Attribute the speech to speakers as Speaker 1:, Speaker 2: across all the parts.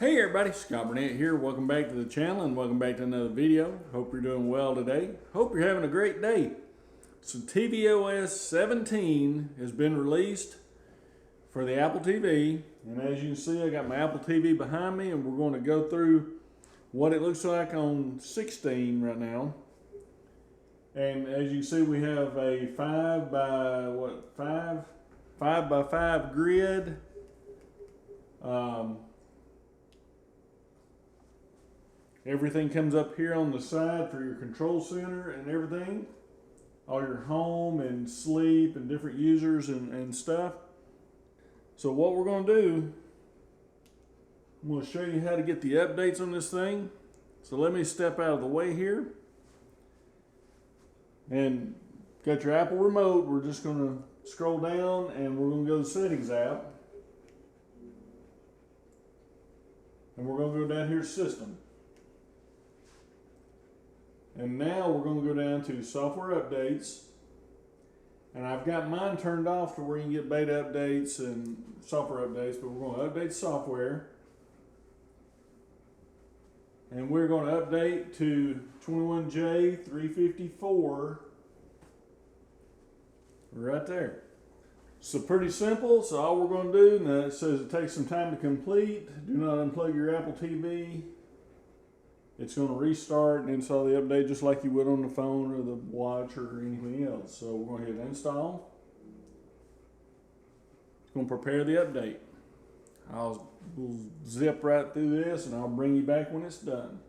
Speaker 1: Hey everybody, Scott Burnett here. Welcome back to the channel and welcome back to another video. Hope you're doing well today. Hope you're having a great day. So TVOS 17 has been released for the Apple TV. And as you can see, I got my Apple TV behind me and we're going to go through what it looks like on 16 right now. And as you can see, we have a 5 by 5 grid. Everything comes up here on the side for your control center and everything. All your home and sleep and different users and stuff. So what we're going to do, I'm going to show you how to get the updates on this thing. So let me step out of the way here. And got your Apple remote. We're just going to scroll down and we're going to go to the Settings app. And we're going to go down here to System. And now we're going to go down to Software Updates. And I've got mine turned off to where you can get beta updates and software updates, but we're going to update software. And we're going to update to 21J354 right there. So pretty simple. So all we're going to do, now it says it takes some time to complete. Do not unplug your Apple TV. It's going to restart and install the update just like you would on the phone or the watch or anything else. So we're going to hit install. It's going to prepare the update. I'll zip right through this and I'll bring you back when it's done.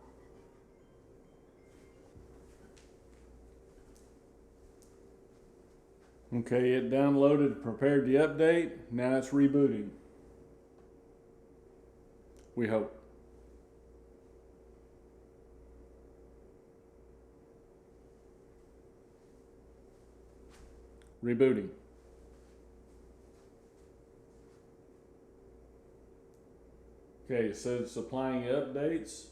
Speaker 1: Okay, it downloaded, prepared the update. Now it's rebooting. We hope. Rebooting. Okay, it says it's applying updates.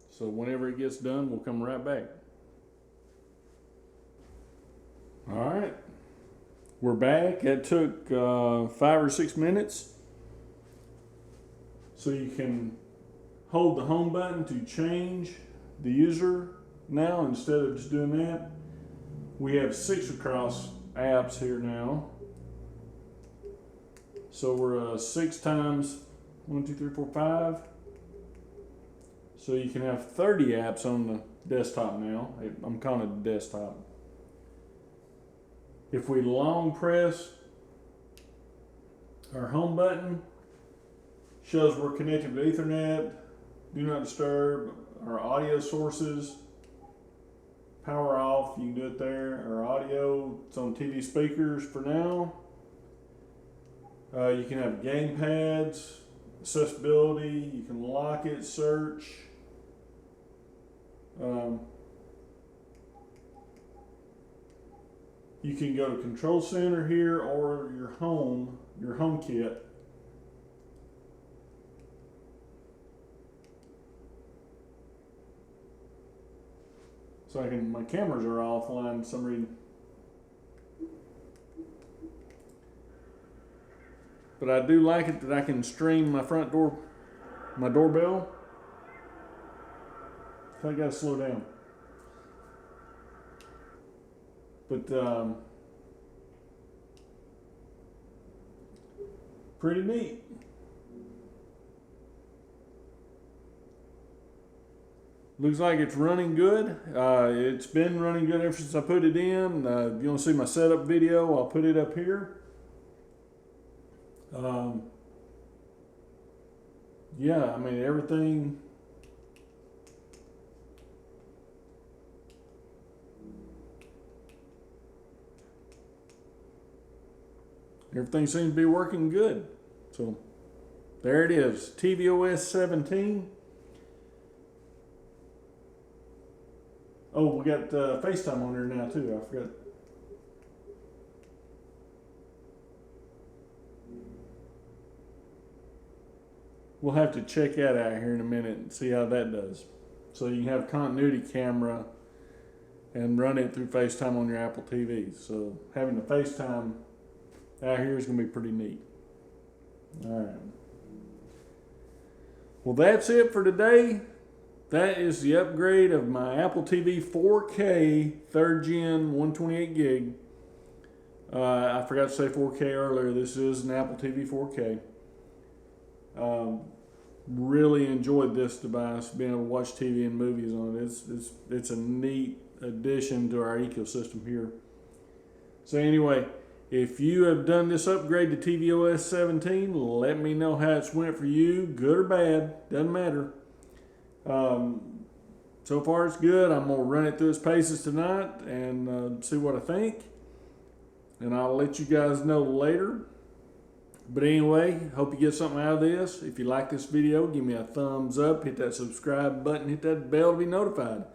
Speaker 1: So whenever it gets done, we'll come right back. All right, we're back. It took 5 or 6 minutes. So you can hold the home button to change the user now instead of just doing that. We have 6 across apps here now. So we're 6 times 1, 2, 3, 4, 5. So you can have 30 apps on the desktop now. I'm calling it the desktop. If we long press our home button, shows we're connected to Ethernet, do not disturb, our audio sources, power off, you can do it there. Our audio, it's on TV speakers for now. You can have game pads, accessibility, you can lock it, search. You can go to Control Center here or your home kit. So my cameras are offline for some reason. But I do like it that I can stream my front door, my doorbell. I gotta slow down. But pretty neat. Looks like it's running good. It's been running good ever since I put it in. If you want to see my setup video, I'll put it up here. Yeah, I mean everything. Everything seems to be working good. So there it is, TVOS 17. Oh, we got FaceTime on there now too, I forgot. We'll have to check that out here in a minute and see how that does. So you can have continuity camera and run it through FaceTime on your Apple TV. So having the FaceTime out here is going to be pretty neat. All right. Well, that's it for today. That is the upgrade of my Apple TV 4K 3rd Gen 128 gig. I forgot to say 4K earlier. This is an Apple TV 4K. Really enjoyed this device, being able to watch TV and movies on it. It's a neat addition to our ecosystem here. So anyway, if you have done this upgrade to TVOS 17, let me know how it's went for you, good or bad, doesn't matter. So far it's good. I'm gonna run it through its paces tonight and see what I think, and I'll let you guys know later. But anyway, hope you get something out of this. If you like this video, give me a thumbs up, hit that subscribe button, hit that bell to be notified.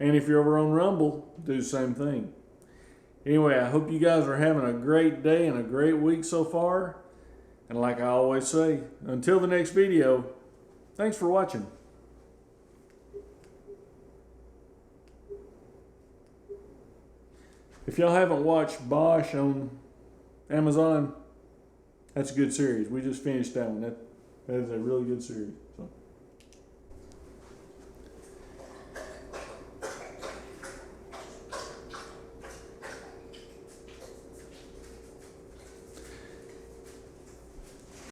Speaker 1: And if you're over on Rumble, do the same thing. Anyway, I hope you guys are having a great day and a great week so far. And like I always say, until the next video, thanks for watching. If y'all haven't watched Bosch on Amazon, that's a good series. We just finished that one. That is a really good series. So.